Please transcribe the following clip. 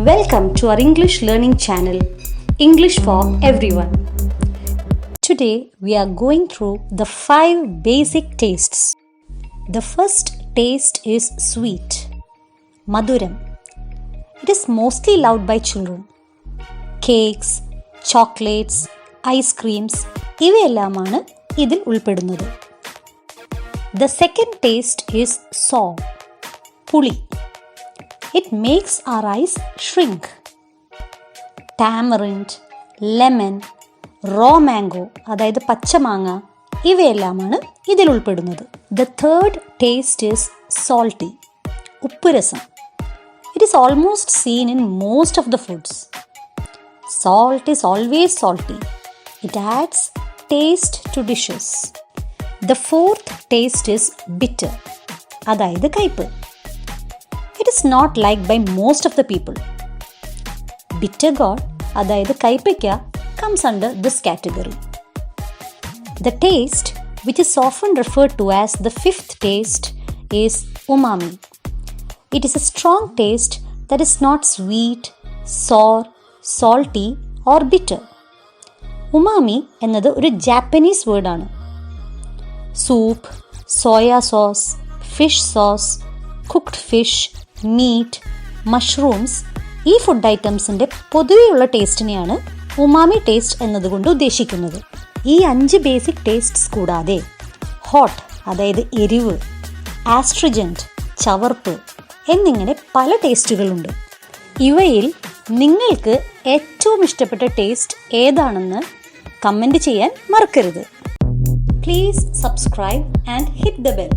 Welcome to our English learning channel, English for Everyone. Today we are going through the 5 basic tastes. The first taste is sweet, Maduram. It is mostly loved by children. Cakes, chocolates, ice creams, ഇവയെല്ലാമാണ് ഇതിൽ ഉൾപ്പെടുന്നത്. The second taste is sour, പുളി. It makes our eyes shrink. Tamarind, lemon, raw mango, അതായത് പച്ചമാങ്ങ, ഇവയെല്ലാമാണ് ഇതിൽ ഉൾപ്പെടുന്നത്. The third taste is salty, ഉപ്പുരസം. It is almost seen in most of the foods. Salt is always salty. It adds taste to dishes. The fourth taste is bitter, അതായത് കയ്പ്. It is not liked by most of the people. Bitter gourd, അതായത് കയ്പയ്ക്ക, comes under this category. The taste, which is often referred to as the fifth taste, is umami. It is a strong taste that is not sweet, sour, salty or bitter. Umami എന്നത് ഒരു Japanese വേർഡാണ്. Soup, soya sauce, fish sauce, cooked fish, meat, mushrooms, ഈ food ഐറ്റംസിൻ്റെ പൊതുവെയുള്ള ടേസ്റ്റിനെയാണ് umami taste എന്നതുകൊണ്ട് ഉദ്ദേശിക്കുന്നത്. ഈ 5 ബേസിക് ടേസ്റ്റ്സ് കൂടാതെ ഹോട്ട്, അതായത് എരിവ്, ആസ്ട്രിജൻറ്റ്, ചവർപ്പ് എന്നിങ്ങനെ പല ടേസ്റ്റുകളുണ്ട്. ഇവയിൽ നിങ്ങൾക്ക് ഏറ്റവും ഇഷ്ടപ്പെട്ട ടേസ്റ്റ് ഏതാണെന്ന് കമൻറ്റ് ചെയ്യാൻ മറക്കരുത്. Please subscribe and hit the bell.